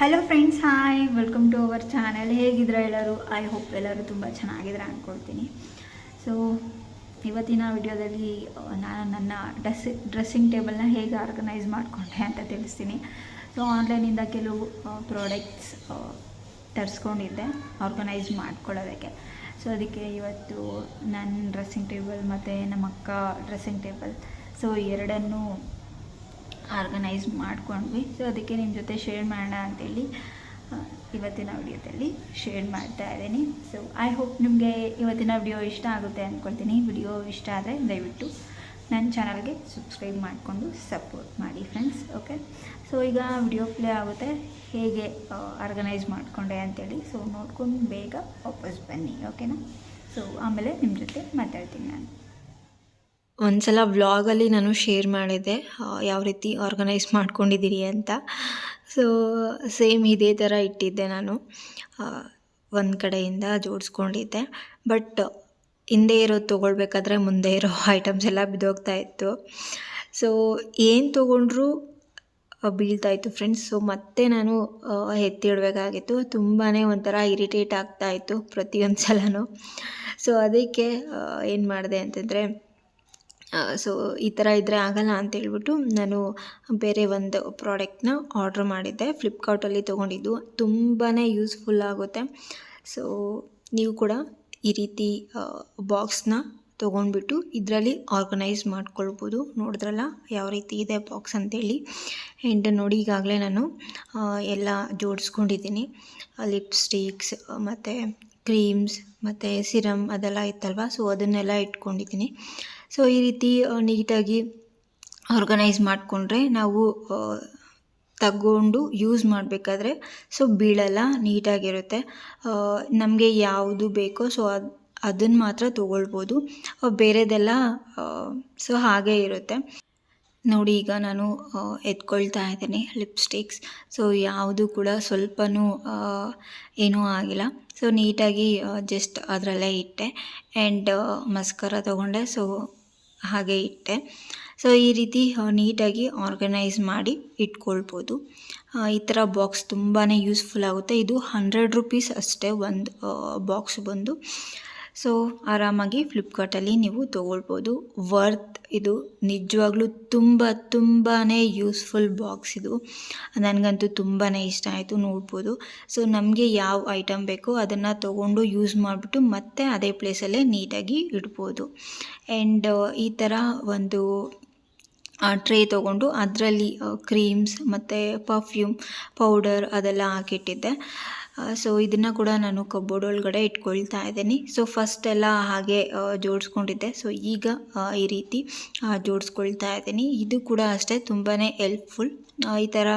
Hello friends, hi, welcome to our channel. ಹೇಗಿದ್ರೆ ಎಲ್ಲರೂ? I hope ಎಲ್ಲರೂ ತುಂಬ ಚೆನ್ನಾಗಿದ್ರೆ ಅಂದ್ಕೊಳ್ತೀನಿ. ಸೊ ಇವತ್ತಿನ ವಿಡಿಯೋದಲ್ಲಿ ನಾನು ನನ್ನ ಡ್ರೆಸ್ಸಿಂಗ್ ಟೇಬಲ್ನ ಹೇಗೆ ಆರ್ಗನೈಸ್ ಮಾಡಿಕೊಂಡೆ ಅಂತ ತಿಳಿಸ್ತೀನಿ. ಸೊ ಆನ್ಲೈನಿಂದ ಕೆಲವು ಪ್ರಾಡಕ್ಟ್ಸ್ ತರಿಸ್ಕೊಂಡಿದ್ದೆ ಆರ್ಗನೈಸ್ ಮಾಡ್ಕೊಳ್ಳೋದಕ್ಕೆ. ಸೊ ಅದಕ್ಕೆ ಇವತ್ತು ನನ್ನ ಡ್ರೆಸ್ಸಿಂಗ್ ಟೇಬಲ್ ಮತ್ತು ನಮ್ಮ ಅಕ್ಕ ಡ್ರೆಸ್ಸಿಂಗ್ ಟೇಬಲ್ ಸೊ ಎರಡನ್ನೂ ಆರ್ಗನೈಸ್ ಮಾಡ್ಕೊಂಡ್ವಿ. ಸೊ ಅದಕ್ಕೆ ನಿಮ್ಮ ಜೊತೆ ಶೇರ್ ಮಾಡೋಣ ಅಂತೇಳಿ ಇವತ್ತಿನ ವಿಡಿಯೋದಲ್ಲಿ ಶೇರ್ ಮಾಡ್ತಾ ಇದ್ದೀನಿ. ಸೊ ಐ ಹೋಪ್ ನಿಮಗೆ ಇವತ್ತಿನ ವಿಡಿಯೋ ಇಷ್ಟ ಆಗುತ್ತೆ ಅಂದ್ಕೊಳ್ತೀನಿ. ವಿಡಿಯೋ ಇಷ್ಟ ಆದರೆ ದಯವಿಟ್ಟು ನನ್ನ ಚಾನಲ್ಗೆ ಸಬ್ಸ್ಕ್ರೈಬ್ ಮಾಡಿಕೊಂಡು ಸಪೋರ್ಟ್ ಮಾಡಿ ಫ್ರೆಂಡ್ಸ್. ಓಕೆ, ಸೊ ಈಗ ವಿಡಿಯೋ ಪ್ಲೇ ಆಗುತ್ತೆ ಹೇಗೆ ಆರ್ಗನೈಸ್ ಮಾಡಿಕೊಂಡೆ ಅಂತೇಳಿ. ಸೊ ನೋಡ್ಕೊಂಡು ಬೇಗ ವಾಪಸ್ ಬನ್ನಿ, ಓಕೆನಾ? ಸೊ ಆಮೇಲೆ ನಿಮ್ಮ ಜೊತೆ ಮಾತಾಡ್ತೀನಿ ನಾನು. ಒಂದ್ಸಲ ವ್ಲಾಗಲ್ಲಿ ನಾನು ಶೇರ್ ಮಾಡಿದ್ದೆ ಯಾವ ರೀತಿ ಆರ್ಗನೈಸ್ ಮಾಡ್ಕೊಂಡಿದ್ದೀರಿ ಅಂತ. ಸೊ ಸೇಮ್ ಇದೇ ಥರ ಇಟ್ಟಿದ್ದೆ ನಾನು, ಒಂದು ಕಡೆಯಿಂದ ಜೋಡಿಸ್ಕೊಂಡಿದ್ದೆ. ಬಟ್ ಹಿಂದೆ ಇರೋದು ತೊಗೊಳ್ಬೇಕಾದ್ರೆ ಮುಂದೆ ಇರೋ ಐಟಮ್ಸ್ ಎಲ್ಲ ಬಿದ್ದೋಗ್ತಾ ಇತ್ತು. ಸೊ ಏನು ತೊಗೊಂಡ್ರೂ ಬೀಳ್ತಾಯಿತ್ತು ಫ್ರೆಂಡ್ಸ್. ಸೊ ಮತ್ತೆ ನಾನು ಎತ್ತಿಡಬೇಕಾಗಿತ್ತು. ತುಂಬಾ ಒಂಥರ ಇರಿಟೇಟ್ ಆಗ್ತಾಯಿತ್ತು ಪ್ರತಿಯೊಂದು ಸಲನೂ. ಸೊ ಅದಕ್ಕೆ ಏನು ಮಾಡಿದೆ ಅಂತಂದರೆ, ಸೊ ಈ ಥರ ಇದ್ದರೆ ಆಗಲ್ಲ ಅಂತೇಳ್ಬಿಟ್ಟು ನಾನು ಬೇರೆ ಒಂದು ಪ್ರಾಡಕ್ಟ್ನ ಆರ್ಡ್ರ್ ಮಾಡಿದ್ದೆ. ಫ್ಲಿಪ್ಕಾರ್ಟಲ್ಲಿ ತೊಗೊಂಡಿದ್ದು. ತುಂಬಾ ಯೂಸ್ಫುಲ್ ಆಗುತ್ತೆ. ಸೊ ನೀವು ಕೂಡ ಈ ರೀತಿ ಬಾಕ್ಸ್ನ ತೊಗೊಂಡ್ಬಿಟ್ಟು ಇದರಲ್ಲಿ ಆರ್ಗನೈಸ್ ಮಾಡ್ಕೊಳ್ಬೋದು. ನೋಡಿದ್ರಲ್ಲ ಯಾವ ರೀತಿ ಇದೆ ಬಾಕ್ಸ್ ಅಂತೇಳಿ. ಆ್ಯಂಡ್ ನೋಡಿ, ಈಗಾಗಲೇ ನಾನು ಎಲ್ಲ ಜೋಡಿಸ್ಕೊಂಡಿದ್ದೀನಿ. ಲಿಪ್ಸ್ಟಿಕ್ಸ್ ಮತ್ತು ಕ್ರೀಮ್ಸ್ ಮತ್ತು ಸಿರಮ್ ಅದೆಲ್ಲ ಇತ್ತಲ್ವ, ಸೊ ಅದನ್ನೆಲ್ಲ ಇಟ್ಕೊಂಡಿದ್ದೀನಿ. ಸೊ ಈ ರೀತಿ ನೀಟಾಗಿ ಆರ್ಗನೈಸ್ ಮಾಡಿಕೊಂಡ್ರೆ ನಾವು ತಗೊಂಡು ಯೂಸ್ ಮಾಡಬೇಕಾದ್ರೆ ಸೊ ಬೀಳಲ್ಲ, ನೀಟಾಗಿರುತ್ತೆ. ನಮಗೆ ಯಾವುದು ಬೇಕೋ ಸೊ ಅದನ್ನು ಮಾತ್ರ ತೊಗೊಳ್ಬೋದು. ಬೇರೆದೆಲ್ಲ ಸೊ ಹಾಗೇ ಇರುತ್ತೆ. ನೋಡಿ, ಈಗ ನಾನು ಎತ್ಕೊಳ್ತಾ ಇದ್ದೀನಿ ಲಿಪ್ಸ್ಟಿಕ್ಸ್. ಸೊ ಯಾವುದು ಕೂಡ ಸ್ವಲ್ಪನೂ ಏನೂ ಆಗಿಲ್ಲ. ಸೊ ನೀಟಾಗಿ ಜಸ್ಟ್ ಅದರಲ್ಲೇ ಇಟ್ಟೆ. ಆ್ಯಂಡ್ ಮಸ್ಕರ ತೊಗೊಂಡೆ, ಸೊ ಹಾಗೆ ಇಟ್ಟೆ. ಸೊ ಈ ರೀತಿ ನೀಟಾಗಿ ಆರ್ಗನೈಸ್ ಮಾಡಿ ಇಟ್ಕೊಳ್ಬೋದು. ಈ ಥರ ಬಾಕ್ಸ್ ತುಂಬಾ ಯೂಸ್ಫುಲ್ ಆಗುತ್ತೆ. ಇದು 100 ರೂಪೀಸ್ ಅಷ್ಟೇ ಒಂದು ಬಾಕ್ಸ್ ಬಂದು. ಸೊ ಆರಾಮಾಗಿ ಫ್ಲಿಪ್ಕಾರ್ಟಲ್ಲಿ ನೀವು ತೊಗೊಳ್ಬೋದು. ವರ್ತ್ ಇದು, ನಿಜವಾಗ್ಲೂ ತುಂಬಾ ಯೂಸ್ಫುಲ್ ಬಾಕ್ಸ್ ಇದು. ನನಗಂತೂ ತುಂಬಾ ಇಷ್ಟ ಆಯಿತು. ನೋಡ್ಬೋದು. ಸೊ ನಮಗೆ ಯಾವ ಐಟಮ್ ಬೇಕೋ ಅದನ್ನು ತೊಗೊಂಡು ಯೂಸ್ ಮಾಡಿಬಿಟ್ಟು ಮತ್ತೆ ಅದೇ ಪ್ಲೇಸಲ್ಲೇ ನೀಟಾಗಿ ಇಡ್ಬೋದು. ಆ್ಯಂಡ್ ಈ ಥರ ಒಂದು ಟ್ರೇ ತೊಗೊಂಡು ಅದರಲ್ಲಿ ಕ್ರೀಮ್ಸ್ ಮತ್ತು ಪರ್ಫ್ಯೂಮ್ ಪೌಡರ್ ಅದೆಲ್ಲ ಹಾಕಿಟ್ಟಿದ್ದೆ. ಸೊ ಇದನ್ನು ಕೂಡ ನಾನು ಕಬೋರ್ಡ್ ಒಳಗಡೆ ಇಟ್ಕೊಳ್ತಾ ಇದ್ದೀನಿ. ಸೊ ಫಸ್ಟ್ ಎಲ್ಲ ಹಾಗೆ ಜೋಡಿಸ್ಕೊಂಡಿದ್ದೆ. ಸೊ ಈಗ ಈ ರೀತಿ ಜೋಡಿಸ್ಕೊಳ್ತಾ ಇದ್ದೀನಿ. ಇದು ಕೂಡ ಅಷ್ಟೇ ತುಂಬಾ ಹೆಲ್ಪ್ಫುಲ್. ಈ ಥರ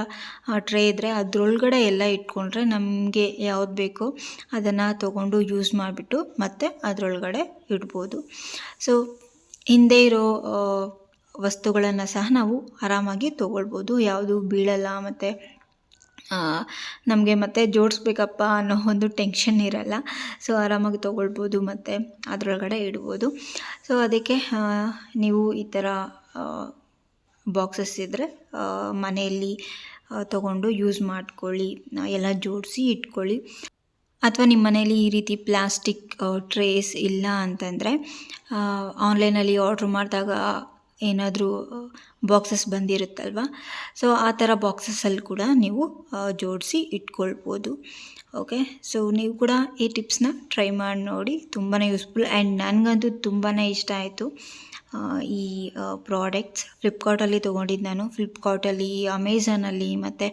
ಟ್ರೇ ಇದ್ದರೆ ಅದರೊಳಗಡೆ ಎಲ್ಲ ಇಟ್ಕೊಂಡ್ರೆ ನಮಗೆ ಯಾವ್ದು ಬೇಕೋ ಅದನ್ನು ತೊಗೊಂಡು ಯೂಸ್ ಮಾಡಿಬಿಟ್ಟು ಮತ್ತೆ ಅದರೊಳಗಡೆ ಇಡ್ಬೋದು. ಸೊ ಹಿಂದೆ ಇರೋ ವಸ್ತುಗಳನ್ನು ಸಹ ನಾವು ಆರಾಮಾಗಿ ತೊಗೊಳ್ಬೋದು. ಯಾವುದು ಬೀಳಲ್ಲ ಮತ್ತು ನಮಗೆ ಮತ್ತೆ ಜೋಡಿಸ್ಬೇಕಪ್ಪ ಅನ್ನೋ ಒಂದು ಟೆನ್ಷನ್ ಇರಲ್ಲ. ಸೊ ಆರಾಮಾಗಿ ತೊಗೊಳ್ಬೋದು ಮತ್ತು ಅದರೊಳಗಡೆ ಇಡ್ಬೋದು. ಸೊ ಅದಕ್ಕೆ ನೀವು ಈ ಥರ ಬಾಕ್ಸಸ್ ಇದ್ದರೆ ಮನೆಯಲ್ಲಿ ತೊಗೊಂಡು ಯೂಸ್ ಮಾಡ್ಕೊಳ್ಳಿ, ಎಲ್ಲ ಜೋಡಿಸಿ ಇಟ್ಕೊಳ್ಳಿ. ಅಥವಾ ನಿಮ್ಮ ಮನೇಲಿ ಈ ರೀತಿ ಪ್ಲಾಸ್ಟಿಕ್ ಟ್ರೇಸ್ ಇಲ್ಲ ಅಂತಂದರೆ ಆನ್ಲೈನಲ್ಲಿ ಆರ್ಡ್ರ್ ಮಾಡಿದಾಗ ಏನಾದರೂ ಬಾಕ್ಸಸ್ ಬಂದಿರುತ್ತಲ್ವ, ಸೊ ಆ ಥರ ಬಾಕ್ಸಸ್ಸಲ್ಲಿ ಕೂಡ ನೀವು ಜೋಡಿಸಿ ಇಟ್ಕೊಳ್ಬೋದು. ಓಕೆ, ಸೊ ನೀವು ಕೂಡ ಈ ಟಿಪ್ಸ್ನ ಟ್ರೈ ಮಾಡಿ ನೋಡಿ. ತುಂಬಾ ಯೂಸ್ಫುಲ್. ಆ್ಯಂಡ್ ನನಗಂತೂ ತುಂಬಾ ಇಷ್ಟ ಆಯಿತು ಈ ಪ್ರಾಡಕ್ಟ್ಸ್. ಫ್ಲಿಪ್ಕಾರ್ಟಲ್ಲಿ ತೊಗೊಂಡಿದ್ದು ನಾನು. ಫ್ಲಿಪ್ಕಾರ್ಟಲ್ಲಿ, ಅಮೆಝಾನಲ್ಲಿ ಮತ್ತು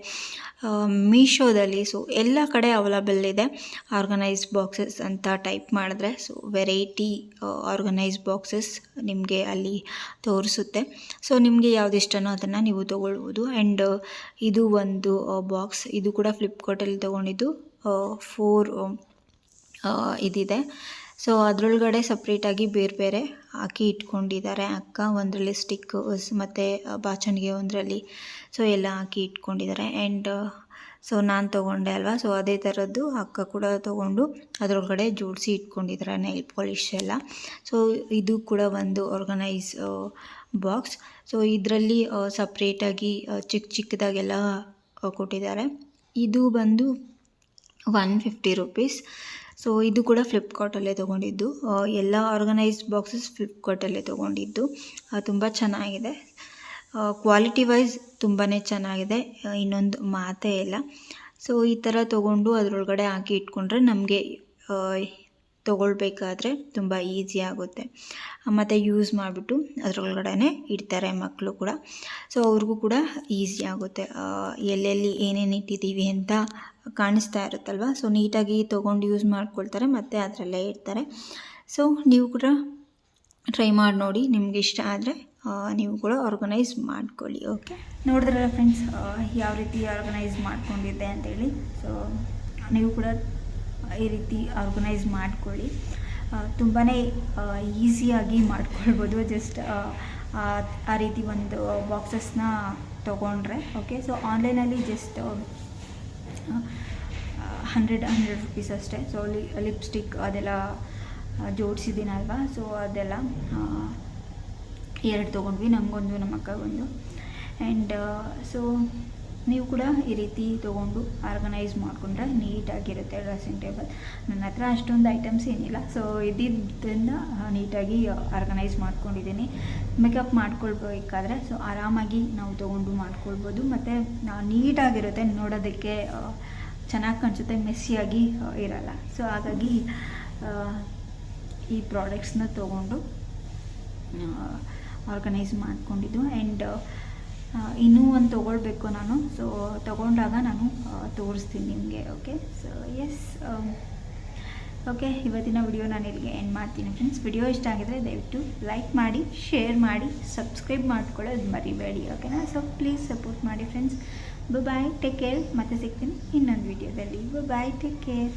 ಮೀಶೋದಲ್ಲಿ, ಸೊ ಎಲ್ಲ ಕಡೆ ಅವೈಲಬಲ್ ಇದೆ ಆರ್ಗನೈಸ್ ಬಾಕ್ಸಸ್ ಅಂತ ಟೈಪ್ ಮಾಡಿದ್ರೆ. ಸೊ ವೆರೈಟಿ ಆರ್ಗನೈಸ್ ಬಾಕ್ಸಸ್ ನಿಮಗೆ ಅಲ್ಲಿ ತೋರಿಸುತ್ತೆ. ಸೊ ನಿಮಗೆ ಯಾವ್ದು ಇಷ್ಟನೋ ಅದನ್ನು ನೀವು ತೊಗೊಳ್ಬೋದು. ಆ್ಯಂಡ್ ಇದು ಒಂದು ಬಾಕ್ಸ್, ಇದು ಕೂಡ ಫ್ಲಿಪ್ಕಾರ್ಟಲ್ಲಿ ತೊಗೊಂಡಿದ್ದು. 4 ಇದಿದೆ. ಸೊ ಅದರೊಳಗಡೆ ಸಪ್ರೇಟಾಗಿ ಬೇರೆ ಬೇರೆ ಹಾಕಿ ಇಟ್ಕೊಂಡಿದ್ದಾರೆ ಅಕ್ಕ. ಒಂದರಲ್ಲಿ ಸ್ಟಿಕ್ಕರ್ಸ್ ಮತ್ತು ಬಾಚಣಿಗೆ ಒಂದರಲ್ಲಿ, ಸೊ ಎಲ್ಲ ಹಾಕಿ ಇಟ್ಕೊಂಡಿದ್ದಾರೆ. ಆ್ಯಂಡ್ ಸೊ ನಾನು ತೊಗೊಂಡೆ ಅಲ್ವಾ, ಸೊ ಅದೇ ಥರದ್ದು ಅಕ್ಕ ಕೂಡ ತೊಗೊಂಡು ಅದರೊಳಗಡೆ ಜೋಡಿಸಿ ಇಟ್ಕೊಂಡಿದ್ದಾರೆ ನೈಲ್ ಪಾಲಿಶ್ ಎಲ್ಲ. ಸೊ ಇದು ಕೂಡ ಒಂದು ಆರ್ಗನೈಸ್ ಬಾಕ್ಸ್. ಸೊ ಇದರಲ್ಲಿ ಸಪ್ರೇಟಾಗಿ ಚಿಕ್ಕದಾಗೆಲ್ಲ ಕೊಟ್ಟಿದ್ದಾರೆ. ಇದು ಬಂದು 150 ರುಪೀಸ್. ಸೊ ಇದು ಕೂಡ ಫ್ಲಿಪ್ಕಾರ್ಟಲ್ಲೇ ತೊಗೊಂಡಿದ್ದು. ಎಲ್ಲ ಆರ್ಗನೈಸ್ ಬಾಕ್ಸಸ್ ಫ್ಲಿಪ್ಕಾರ್ಟಲ್ಲೇ ತೊಗೊಂಡಿದ್ದು. ತುಂಬ ಚೆನ್ನಾಗಿದೆ, ಕ್ವಾಲಿಟಿ ವೈಸ್ ತುಂಬಾ ಚೆನ್ನಾಗಿದೆ, ಇನ್ನೊಂದು ಮಾತೇ ಇಲ್ಲ. ಸೊ ಈ ಥರ ತೊಗೊಂಡು ಅದರೊಳಗಡೆ ಹಾಕಿ ಇಟ್ಕೊಂಡ್ರೆ ನಮಗೆ ತೊಗೊಳ್ಬೇಕಾದ್ರೆ ತುಂಬ ಈಸಿ ಆಗುತ್ತೆ. ಮತ್ತು ಯೂಸ್ ಮಾಡಿಬಿಟ್ಟು ಅದರೊಳಗಡೆ ಇಡ್ತಾರೆ ಮಕ್ಕಳು ಕೂಡ. ಸೊ ಅವ್ರಿಗೂ ಕೂಡ ಈಸಿ ಆಗುತ್ತೆ, ಎಲ್ಲೆಲ್ಲಿ ಏನೇನು ಇಟ್ಟಿದ್ದೀವಿ ಅಂತ ಕಾಣಿಸ್ತಾ ಇರುತ್ತಲ್ವ. ಸೊ ನೀಟಾಗಿ ತೊಗೊಂಡು ಯೂಸ್ ಮಾಡ್ಕೊಳ್ತಾರೆ ಮತ್ತು ಅದರಲ್ಲೇ ಇಡ್ತಾರೆ. ಸೊ ನೀವು ಕೂಡ ಟ್ರೈ ಮಾಡಿ ನೋಡಿ, ನಿಮ್ಗೆ ಇಷ್ಟ ಆದರೆ ನೀವು ಕೂಡ ಆರ್ಗನೈಸ್ ಮಾಡ್ಕೊಳ್ಳಿ. ಓಕೆ, ನೋಡಿದ್ರಲ್ಲ ಫ್ರೆಂಡ್ಸ್ ಯಾವ ರೀತಿ ಆರ್ಗನೈಸ್ ಮಾಡ್ಕೊಂಡಿದ್ದೆ ಅಂತೇಳಿ. ಸೊ ನೀವು ಕೂಡ ಈ ರೀತಿ ಆರ್ಗನೈಸ್ ಮಾಡ್ಕೊಳ್ಳಿ, ತುಂಬಾ ಈಸಿಯಾಗಿ ಮಾಡ್ಕೊಳ್ಬೋದು. ಜಸ್ಟ್ ಆ ರೀತಿ ಒಂದು ಬಾಕ್ಸಸ್ನ ತೊಗೊಂಡ್ರೆ. ಓಕೆ, ಸೊ ಆನ್ಲೈನಲ್ಲಿ ಜಸ್ಟ್ 100 ರುಪೀಸ್ ಅಷ್ಟೇ. ಸೊ ಲಿಪ್ಸ್ಟಿಕ್ ಅದೆಲ್ಲ ಜೋಡಿಸಿದ್ದೀನಲ್ವ, ಸೊ ಅದೆಲ್ಲ 2 ತೊಗೊಂಡ್ವಿ, ನಮಗೊಂದು ನಮ್ಮ ಅಕ್ಕಗೊಂದು. ಆ್ಯಂಡ್ ಸೊ ನೀವು ಕೂಡ ಈ ರೀತಿ ತೊಗೊಂಡು ಆರ್ಗನೈಸ್ ಮಾಡಿಕೊಂಡ್ರೆ ನೀಟಾಗಿರುತ್ತೆ ಡ್ರೆಸ್ಸಿಂಗ್ ಟೇಬಲ್. ನನ್ನ ಹತ್ರ ಅಷ್ಟೊಂದು ಐಟಮ್ಸ್ ಏನಿಲ್ಲ, ಸೊ ಇದ್ದಿದ್ದರಿಂದ ನೀಟಾಗಿ ಆರ್ಗನೈಸ್ ಮಾಡ್ಕೊಂಡಿದ್ದೀನಿ. ಮೇಕಪ್ ಮಾಡ್ಕೊಳ್ಬೇಕಾದ್ರೆ ಸೊ ಆರಾಮಾಗಿ ನಾವು ತೊಗೊಂಡು ಮಾಡ್ಕೊಳ್ಬೋದು, ಮತ್ತು ನೀಟಾಗಿರುತ್ತೆ, ನೋಡೋದಕ್ಕೆ ಚೆನ್ನಾಗಿ ಕಾಣಿಸುತ್ತೆ, ಮೆಸ್ಸಿಯಾಗಿ ಇರಲ್ಲ. ಸೊ ಹಾಗಾಗಿ ಈ ಪ್ರಾಡಕ್ಟ್ಸ್ನ ತೊಗೊಂಡು ಆರ್ಗನೈಸ್ ಮಾಡ್ಕೊಂಡಿದ್ದು. ಆ್ಯಂಡ್ ಇನ್ನೂ ಒಂದು ತೊಗೊಳ್ಬೇಕು ನಾನು. ಸೊ ತೊಗೊಂಡಾಗ ನಾನು ತೋರಿಸ್ತೀನಿ ನಿಮಗೆ. ಓಕೆ, ಸೊ ಎಸ್, ಓಕೆ, ಇವತ್ತಿನ ವಿಡಿಯೋ ನಾನು ಇಲ್ಲಿಗೆ ಎಂಡ್ ಮಾಡ್ತೀನಿ ಫ್ರೆಂಡ್ಸ್. ವಿಡಿಯೋ ಇಷ್ಟ ಆಗಿದ್ರೆ ದಯವಿಟ್ಟು ಲೈಕ್ ಮಾಡಿ, ಶೇರ್ ಮಾಡಿ, ಸಬ್ಸ್ಕ್ರೈಬ್ ಮಾಡ್ಕೊಳ್ಳೋದು ಮರಿಬೇಡಿ. ಓಕೆನಾ? ಸೊ ಪ್ಲೀಸ್ ಸಪೋರ್ಟ್ ಮಾಡಿ ಫ್ರೆಂಡ್ಸ್. ಬಾಯ್, ಟೇಕ್ ಕೇರ್. ಮತ್ತೆ ಸಿಗ್ತೀನಿ ಇನ್ನೊಂದು ವಿಡಿಯೋದಲ್ಲಿ. ಬಾಯ್, ಟೇಕ್ ಕೇರ್.